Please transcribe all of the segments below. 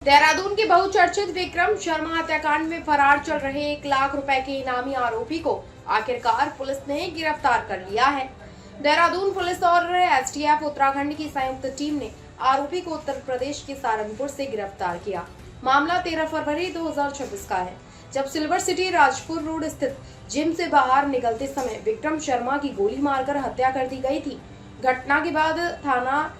देहरादून के बहुचर्चित विक्रम शर्मा हत्याकांड में फरार चल रहे 1 लाख रुपए के इनामी आरोपी को आखिरकार पुलिस ने गिरफ्तार कर लिया है। देहरादून पुलिस और एसटीएफ उत्तराखंड की संयुक्त टीम ने आरोपी को उत्तर प्रदेश के सहारनपुर से गिरफ्तार किया। मामला 13 फरवरी 2026 का है, जब सिल्वर सिटी राजपुर रोड स्थित जिम से बाहर निकलते समय विक्रम शर्मा की गोली मारकर हत्या कर दी गई थी। घटना के बाद थाना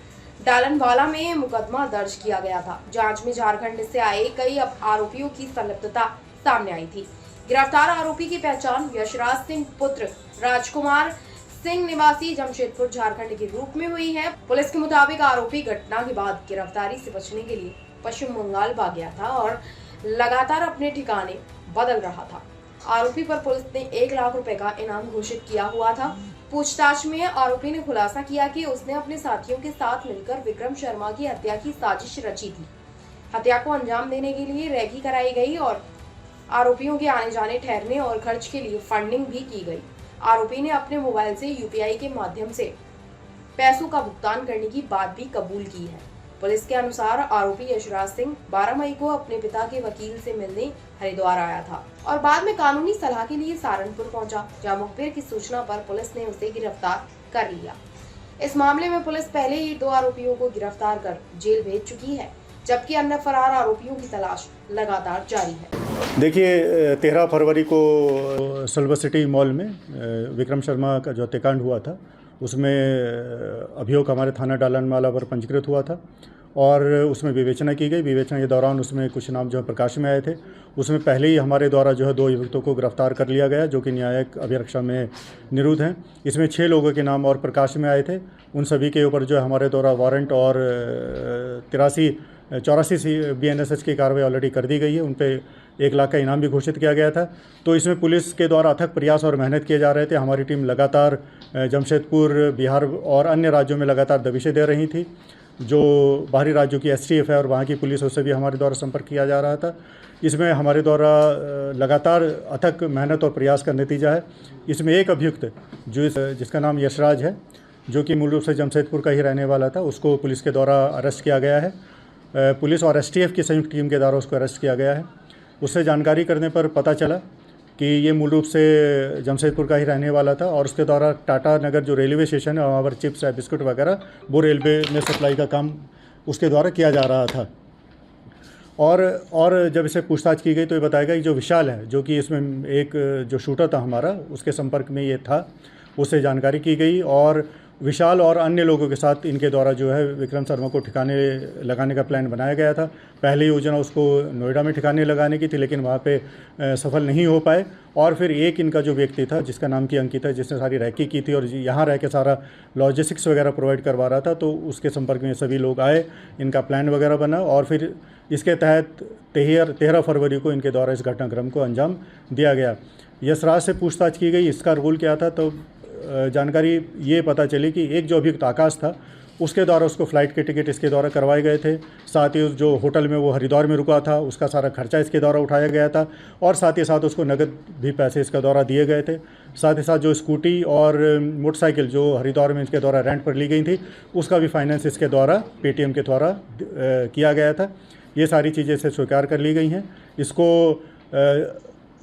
डालनवाला में मुकदमा दर्ज किया गया था। जांच में झारखंड से आए कई आरोपियों की संलिप्तता सामने आई थी। गिरफ्तार आरोपी की पहचान यशराज सिंह पुत्र राजकुमार सिंह निवासी जमशेदपुर झारखंड के रूप में हुई है। पुलिस के मुताबिक आरोपी घटना के बाद गिरफ्तारी से बचने के लिए पश्चिम बंगाल भाग गया था और लगातार अपने ठिकाने बदल रहा था। आरोपी पर पुलिस ने 1 लाख रुपए का इनाम घोषित किया हुआ था। पूछताछ में आरोपी ने खुलासा किया कि उसने अपने साथियों के साथ मिलकर विक्रम शर्मा की हत्या की साजिश रची थी। हत्या को अंजाम देने के लिए रैगी कराई गई और आरोपियों के आने जाने, ठहरने और खर्च के लिए फंडिंग भी की गई। आरोपी ने अपने मोबाइल से यूपीआई के माध्यम से पैसों का भुगतान करने की बात भी कबूल की है। पुलिस के अनुसार आरोपी यशराज सिंह 12 मई को अपने पिता के वकील से मिलने हरिद्वार आया था और बाद में कानूनी सलाह के लिए सहारनपुर पहुंचा, जहां मुखबिर की सूचना पर पुलिस ने उसे गिरफ्तार कर लिया। इस मामले में पुलिस पहले ही 2 आरोपियों को गिरफ्तार कर जेल भेज चुकी है, जबकि अन्य फरार आरोपियों की तलाश लगातार जारी है। देखिए, 13 फरवरी को सिल्वर सिटी मॉल में विक्रम शर्मा का जो हत्याकांड हुआ था, उसमें अभियोग हमारे थाना डालनवाला पर पंजीकृत हुआ था और उसमें विवेचना की गई। विवेचना के दौरान उसमें कुछ नाम जो है प्रकाश में आए थे। उसमें पहले ही हमारे द्वारा जो है 2 अभियुक्तों को गिरफ्तार कर लिया गया, जो कि न्यायिक अभिरक्षा में निरुद्ध हैं। इसमें 6 लोगों के नाम और प्रकाश में आए थे। उन सभी के ऊपर जो है हमारे द्वारा वारंट और 84 BNSS की कार्रवाई ऑलरेडी कर दी गई है। उन पे 1 लाख का इनाम भी घोषित किया गया था। तो इसमें पुलिस के द्वारा अथक प्रयास और मेहनत किए जा रहे थे। हमारी टीम लगातार जमशेदपुर, बिहार और अन्य राज्यों में लगातार दबिशें दे रही थी। जो बाहरी राज्यों की एसटीएफ है और वहाँ की पुलिस, उससे भी हमारे द्वारा संपर्क किया जा रहा था। इसमें हमारे द्वारा लगातार अथक मेहनत और प्रयास का नतीजा है। इसमें एक अभियुक्त जिसका नाम यशराज है, जो कि मूल रूप से जमशेदपुर का ही रहने वाला था, उसको पुलिस के द्वारा अरेस्ट किया गया है। पुलिस और एसटीएफ की संयुक्त टीम के द्वारा उसको अरेस्ट किया गया है। उससे जानकारी करने पर पता चला कि ये मूल रूप से जमशेदपुर का ही रहने वाला था और उसके द्वारा टाटा नगर जो रेलवे स्टेशन है, वहाँ पर चिप्स या बिस्कुट वगैरह वो रेलवे में सप्लाई का काम उसके द्वारा किया जा रहा था। और जब इसे पूछताछ की गई तो ये बताया गया कि जो विशाल है, जो कि इसमें एक जो शूटर था हमारा, उसके संपर्क में ये था, उससे जानकारी की गई और विशाल और अन्य लोगों के साथ इनके द्वारा जो है विक्रम शर्मा को ठिकाने लगाने का प्लान बनाया गया था। पहले योजना उसको नोएडा में ठिकाने लगाने की थी, लेकिन वहाँ पे सफल नहीं हो पाए। और फिर एक इनका जो व्यक्ति था, जिसका नाम की अंकित है, जिसने सारी रैकी की थी और यहाँ रह के सारा लॉजिस्टिक्स वगैरह प्रोवाइड करवा रहा था, तो उसके संपर्क में सभी लोग आए, इनका प्लान वगैरह बना और फिर इसके तहत 13 फरवरी को इनके द्वारा इस घटनाक्रम को अंजाम दिया गया। यशराज से पूछताछ की गई, इसका रोल क्या था, तो जानकारी ये पता चली कि एक जो अभियुक्त आकाश था, उसके द्वारा उसको फ़्लाइट के टिकट इसके द्वारा करवाए गए थे। साथ ही जो होटल में वो हरिद्वार में रुका था, उसका सारा खर्चा इसके द्वारा उठाया गया था और साथ ही साथ उसको नगद भी पैसे इसके द्वारा दिए गए थे। साथ ही साथ जो स्कूटी और मोटरसाइकिल जो हरिद्वार में इसके द्वारा रेंट पर ली गई थी, उसका भी फाइनेंस इसके द्वारा पेटीएम के द्वारा किया गया था। ये सारी चीज़ें इससे स्वीकार कर ली गई हैं। इसको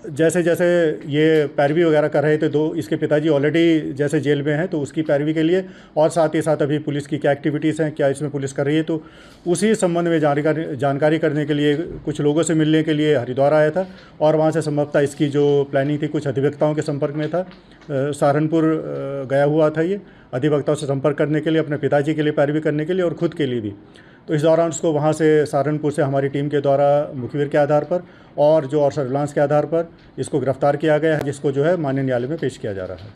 जैसे जैसे ये पैरवी वगैरह कर रहे थे, इसके पिताजी ऑलरेडी जैसे जेल में हैं, तो उसकी पैरवी के लिए और साथ ही साथ अभी पुलिस की क्या एक्टिविटीज़ हैं, क्या इसमें पुलिस कर रही है, तो उसी संबंध में जानकारी करने के लिए कुछ लोगों से मिलने के लिए हरिद्वार आया था और वहाँ से संभवतः इसकी जो प्लानिंग थी, कुछ अधिवक्ताओं के संपर्क में था। सहारनपुर गया हुआ था ये अधिवक्ताओं से संपर्क करने के लिए, अपने पिताजी के लिए पैरवी करने के लिए और ख़ुद के लिए भी। तो इस दौरान उसको वहाँ से सहारनपुर से हमारी टीम के द्वारा मुखबिर के आधार पर और सर्विलांस के आधार पर इसको गिरफ्तार किया गया है, जिसको जो है माननीय न्यायालय में पेश किया जा रहा है।